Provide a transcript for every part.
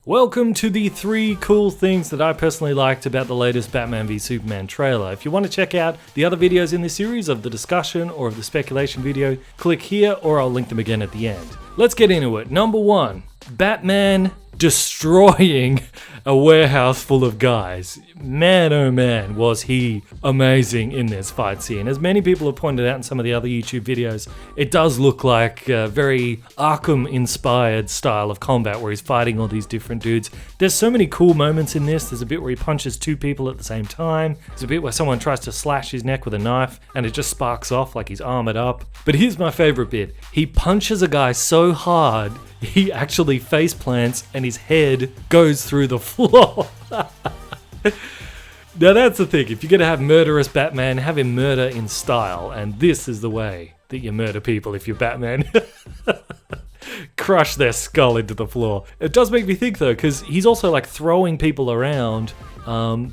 Welcome to the 3 cool things that I personally liked about the latest Batman v Superman trailer. If you want to check out the other videos in this series of the discussion or of the speculation video, click here or I'll link them again at the end. Let's get into it. Number 1, Batman destroying a warehouse full of guys. Man, oh man, was he amazing in this fight scene. As many people have pointed out in some of the other YouTube videos, it does look like a very Arkham-inspired style of combat where he's fighting all these different dudes. There's so many cool moments in this. There's a bit where he punches 2 people at the same time. There's a bit where someone tries to slash his neck with a knife and it just sparks off like he's armored up. But here's my favorite bit. He punches a guy so hard, he actually face plants and his head goes through the floor. Now that's the thing, if you're gonna have murderous Batman, have him murder in style, and this is the way that you murder people if you're Batman. Crush their skull into the floor. It does make me think though, because he's also like throwing people around. No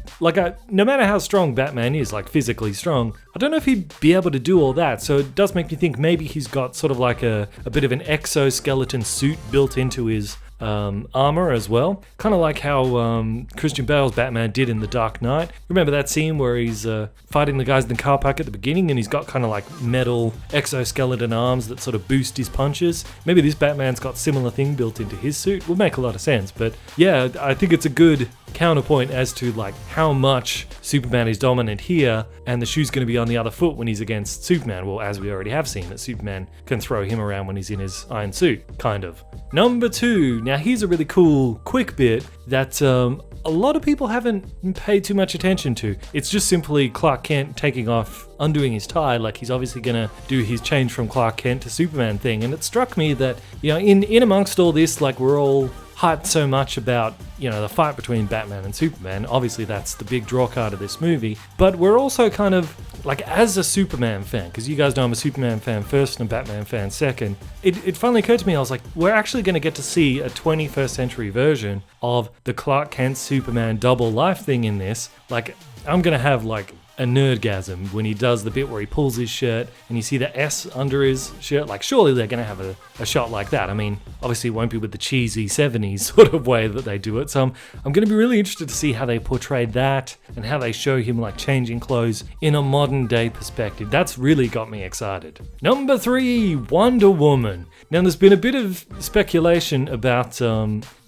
matter how strong Batman is, like physically strong, I don't know if he'd be able to do all that. So it does make me think maybe he's got sort of like a bit of an exoskeleton suit built into his armor as well. Kind of like how Christian Bale's Batman did in The Dark Knight. Remember that scene where he's fighting the guys in the car park at the beginning and he's got kind of like metal exoskeleton arms that sort of boost his punches? Maybe this Batman's got similar thing built into his suit. Would make a lot of sense. But yeah, I think it's a good counterpoint as to like how much Superman is dominant here and the shoe's going to be on the other foot when he's against Superman. Well, as we already have seen, that Superman can throw him around when he's in his iron suit, kind of. Number 2, now here's a really cool quick bit that a lot of people haven't paid too much attention to. It's just simply Clark Kent taking off, undoing his tie, like he's obviously gonna do his change from Clark Kent to Superman thing. And it struck me that, you know, in amongst all this, like we're all hyped so much about, you know, the fight between Batman and Superman. Obviously that's the big draw card of this movie, but we're also kind of like, as a Superman fan, because you guys know I'm a Superman fan first and a Batman fan second, it finally occurred to me, I was like, we're actually going to get to see a 21st century version of the Clark Kent Superman double life thing in this. Like, I'm going to have like a nerdgasm when he does the bit where he pulls his shirt and you see the S under his shirt. Like, surely they're going to have a shot like that. I mean, obviously it won't be with the cheesy 70s sort of way that they do it. So I'm going to be really interested to see how they portray that and how they show him like changing clothes in a modern day perspective. That's really got me excited. Number 3, Wonder Woman. Now there's been a bit of speculation about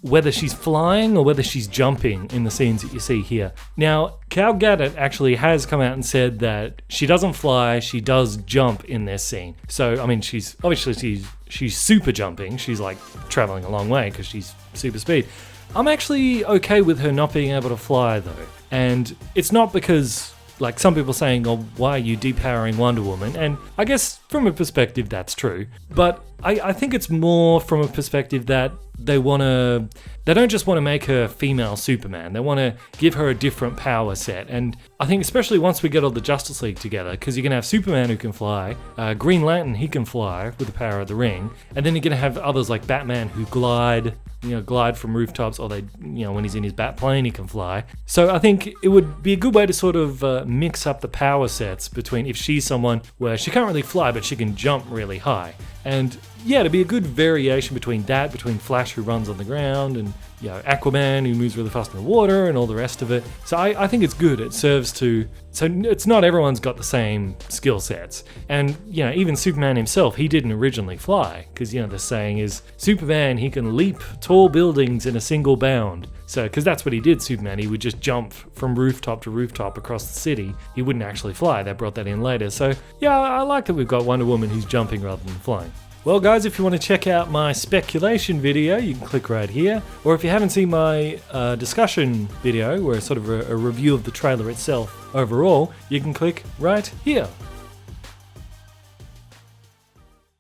whether she's flying or whether she's jumping in the scenes that you see here. Now, Gal Gadot actually has come out and said that she doesn't fly, she does jump in this scene. So, I mean, she's super jumping. She's like traveling a long way because she's super speed. I'm actually okay with her not being able to fly though. And it's not because, like, some people saying, oh, why are you depowering Wonder Woman? And I guess from a perspective that's true. But I think it's more from a perspective that they don't just want to make her female Superman. They want to give her a different power set. And I think especially once we get all the Justice League together, because you're going to have Superman who can fly, Green Lantern, he can fly with the power of the ring, and then you're going to have others like Batman who glide from rooftops, or when he's in his bat plane, he can fly. So I think it would be a good way to sort of mix up the power sets between if she's someone where she can't really fly, but she can jump really high. And yeah, to be a good variation between Flash who runs on the ground and Aquaman who moves really fast in the water and all the rest of it. So I think it's good. It serves to, so it's not everyone's got the same skill sets. And even Superman himself, he didn't originally fly because the saying is Superman, he can leap tall buildings in a single bound. So, because that's what he did, Superman. He would just jump from rooftop to rooftop across the city. He wouldn't actually fly. They brought that in later. So yeah, I like that we've got Wonder Woman who's jumping rather than flying. Well guys, if you want to check out my speculation video, you can click right here. Or if you haven't seen my discussion video, where it's sort of a review of the trailer itself overall, you can click right here.